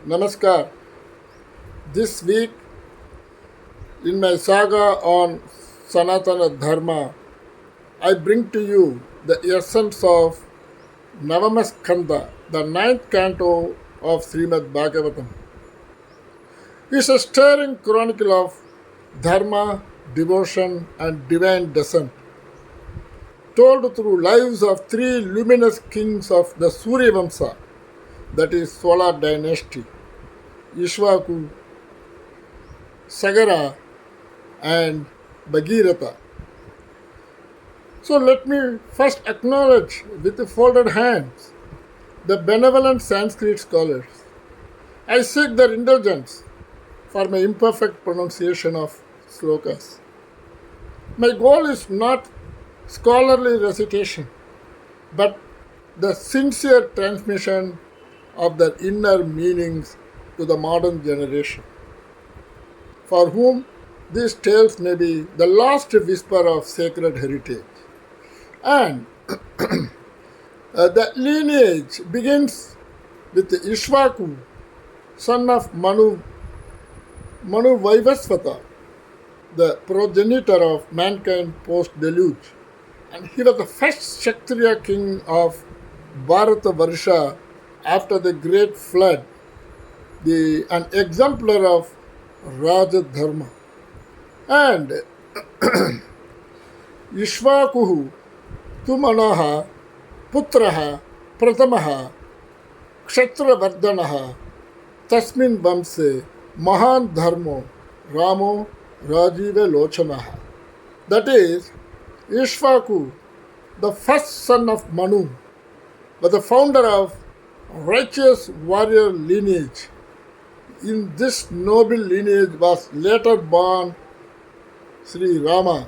Namaskar. This week, in my saga on Sanatana Dharma, I bring to you the essence of Navamaskanda, the ninth canto of Srimad Baghavatham. It's a stirring chronicle of dharma, devotion, and divine descent, told through lives of three luminous kings of the Surya Vamsa, that is Solar dynasty, Ishvaku, Sagara, and Bhagirath. So let me first acknowledge with folded hands the benevolent Sanskrit scholars. I seek their indulgence for my imperfect pronunciation of slokas. My goal is not scholarly recitation, but the sincere transmission of their inner meanings to the modern generation, for whom these tales may be the last whisper of sacred heritage. And the lineage begins with Ishvaku, son of Manu Vaivasvata, the progenitor of mankind post-deluge. And he was the first Kshatriya king of Bharata Varsha after the great flood, an exemplar of Raja Dharma. And Ishvakuhu Tumanaha Putraha Pratamaha Kshatravardhanaha Tasmin Vamse Mahan Dharmo Ramo Rajiva Lochanaha. That is, Ishvaku, the first son of Manu, was the founder of righteous warrior lineage. In this noble lineage was later born Sri Rama,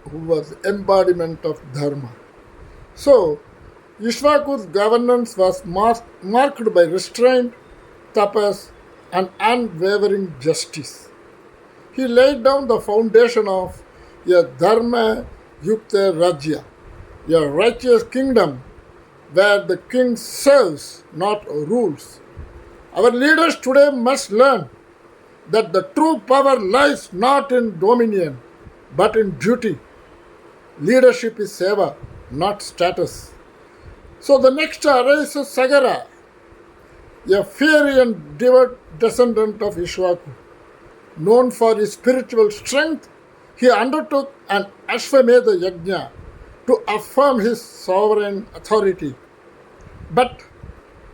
who was embodiment of Dharma. So, Ishvaku's governance was marked by restraint, tapas, and unwavering justice. He laid down the foundation of a Dharma Yukta Rajya, a righteous kingdom where the king serves, not rules. Our leaders today must learn that the true power lies not in dominion, but in duty. Leadership is seva, not status. So the next arises Sagara, a fiery and devout descendant of Ishvaku. Known for his spiritual strength, he undertook an Ashwamedha Yajna to affirm his sovereign authority. But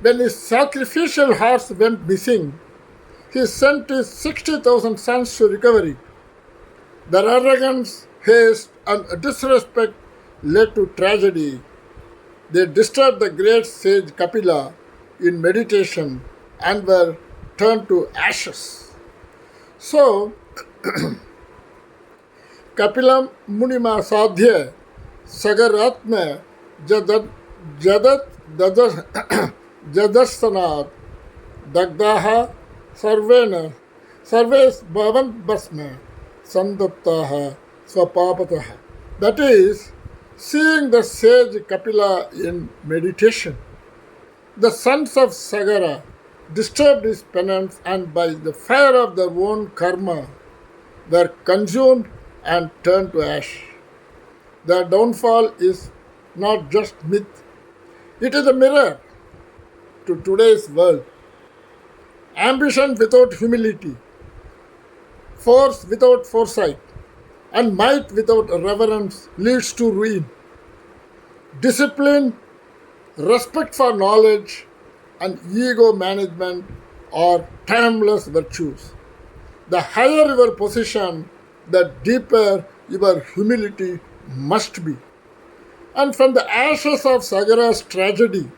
when his sacrificial horse went missing, he sent his 60,000 sons to recovery. Their arrogance, haste, and disrespect led to tragedy. They disturbed the great sage Kapila in meditation and were turned to ashes. So, Kapilam Munima Sadhya Sagaratma Jadat Jadastanat Dagdaha Sarvena Sarves Bhavan Basma Sandaptaha Swapapataha. That is, seeing the sage Kapila in meditation, the sons of Sagara disturbed his penance and by the fire of their own karma were consumed and turned to ash. Their downfall is not just myth, it is a mirror to today's world. Ambition without humility, force without foresight, and might without reverence leads to ruin. Discipline, respect for knowledge, and ego management are timeless virtues. The higher your position, the deeper your humility must be. And from the ashes of Sagara's tragedy,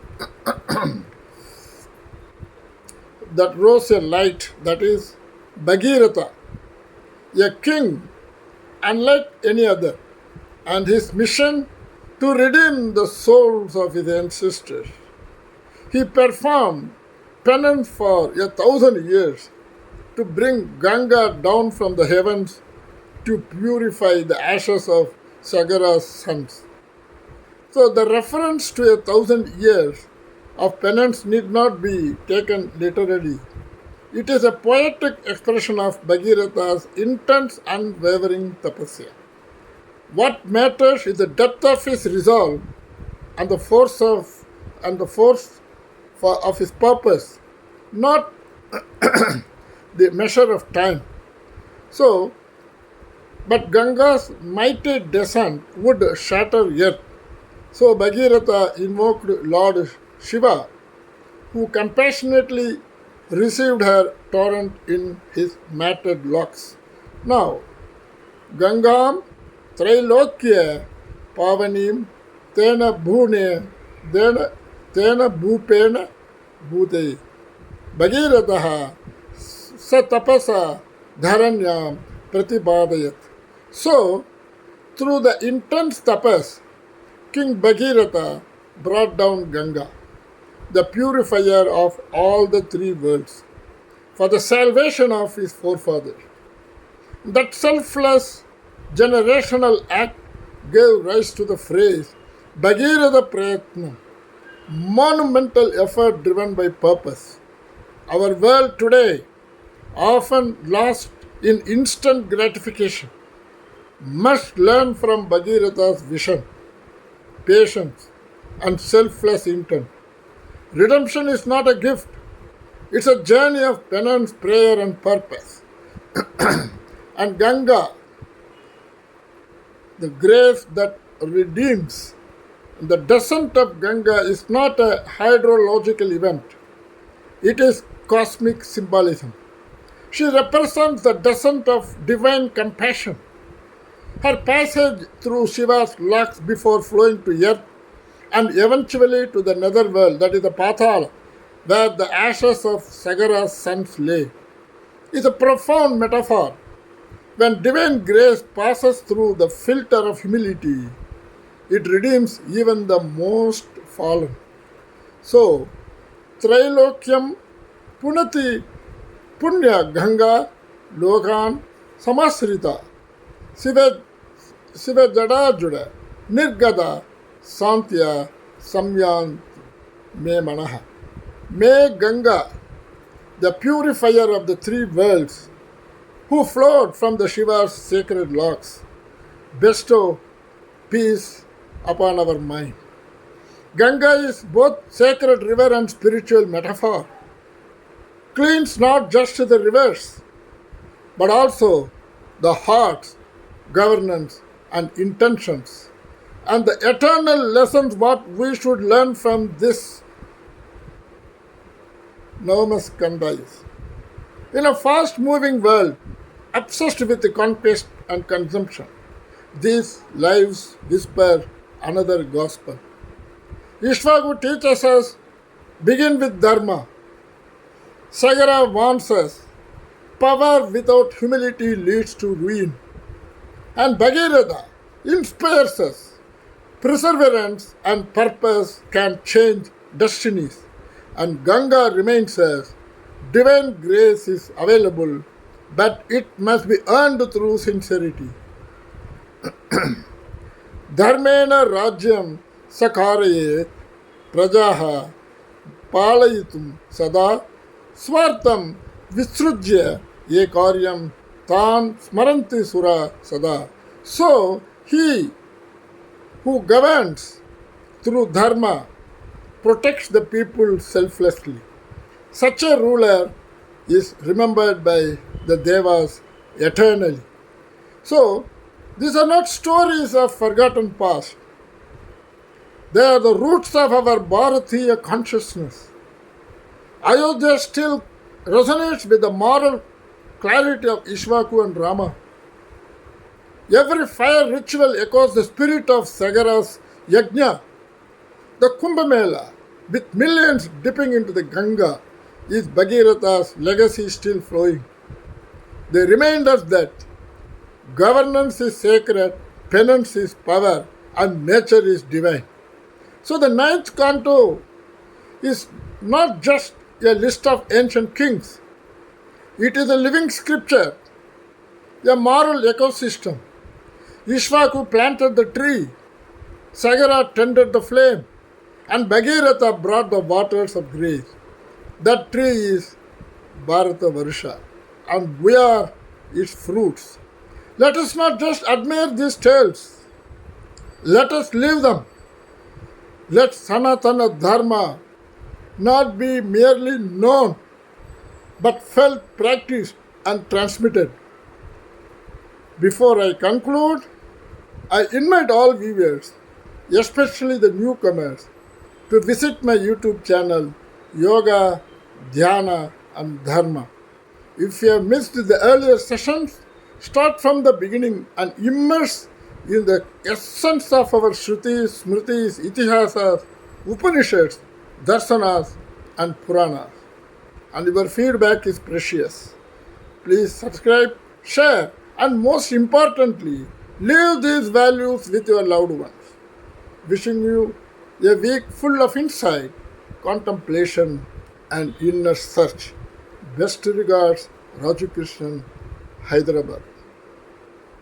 that rose a light, that is Bhagirath, a king unlike any other, and his mission to redeem the souls of his ancestors. He performed penance for 1,000 years to bring Ganga down from the heavens to purify the ashes of Sagara's sons. So the reference to 1,000 years of penance need not be taken literally. It is a poetic expression of Bhagirath's intense, unwavering tapasya. What matters is the depth of his resolve and the force of his purpose, not the measure of time. So, but Ganga's mighty descent would shatter earth. So Bhagirath invoked Lord Shiva, who compassionately received her torrent in his matted locks. Now, Gangam Trailokya Pavanim Tena Bhune Tena Bhupena Bhute Bhagirataha Satapasa Dharanyam Pratibadayat. So, through the intense tapas, King Bhagiratha brought down Ganga, the purifier of all the three worlds, for the salvation of his forefathers. That selfless generational act gave rise to the phrase Bhagiratha Prayatna, monumental effort driven by purpose. Our world today, often lost in instant gratification, must learn from Bhagiratha's vision, patience, and selfless intent. Redemption is not a gift, it's a journey of penance, prayer, and purpose. And Ganga, the grace that redeems, the descent of Ganga is not a hydrological event, it is cosmic symbolism. She represents the descent of divine compassion. Her passage through Shiva's locks before flowing to earth and eventually to the netherworld, that is the Pathala, where the ashes of Sagara's sons lay, is a profound metaphor. When divine grace passes through the filter of humility, it redeems even the most fallen. So, Trailokyam Punati Punya Ganga Lokan Samasrita Siva Jada Juda Nirgada Santya Samyan Me Manaha. May Ganga, the purifier of the three worlds, who flowed from the Shiva's sacred locks, bestow peace upon our mind. Ganga is both sacred river and spiritual metaphor. Cleans not just the rivers, but also the hearts, governance, and intentions. And the eternal lessons what we should learn from this Navaskanda is. In a fast-moving world, obsessed with the conquest and consumption, these lives whisper another gospel. Ishvaku teaches us, begin with dharma. Sagara warns us, power without humility leads to ruin. And Bhagiratha inspires us, perseverance and purpose can change destinies. And Ganga reminds us, divine grace is available, but it must be earned through sincerity. Dharmena rajyam sakarayet prajaha palayitum sada swartam visrujya ye karyam tan smaranti sura sada. So he who governs through dharma protects the people selflessly. Such a ruler is remembered by the Devas eternally. So, these are not stories of forgotten past. They are the roots of our Bharatiya consciousness. Ayodhya still resonates with the moral clarity of Ishvaku and Rama. Every fire ritual echoes the spirit of Sagara's Yajna. The Kumbh Mela, with millions dipping into the Ganga, is Bhagiratha's legacy still flowing. They remind us that governance is sacred, penance is power, and nature is divine. So the ninth canto is not just a list of ancient kings. It is a living scripture, a moral ecosystem. Ishvaku planted the tree, Sagara tended the flame, and Bhagirath brought the waters of grace. That tree is Bharata Varsha, and we are its fruits. Let us not just admire these tales, let us live them. Let Sanatana Dharma not be merely known, but felt, practiced, and transmitted. Before I conclude, I invite all viewers, especially the newcomers, to visit my YouTube channel, Yoga, Dhyana, and Dharma. If you have missed the earlier sessions, start from the beginning and immerse in the essence of our Shrutis, Smritis, Itihasas, Upanishads, Darsanas, and Puranas. And your feedback is precious. Please subscribe, share, and most importantly, leave these values with your loved ones. Wishing you a week full of insight, contemplation, and inner search. Best regards, Raju Krishnan, Hyderabad.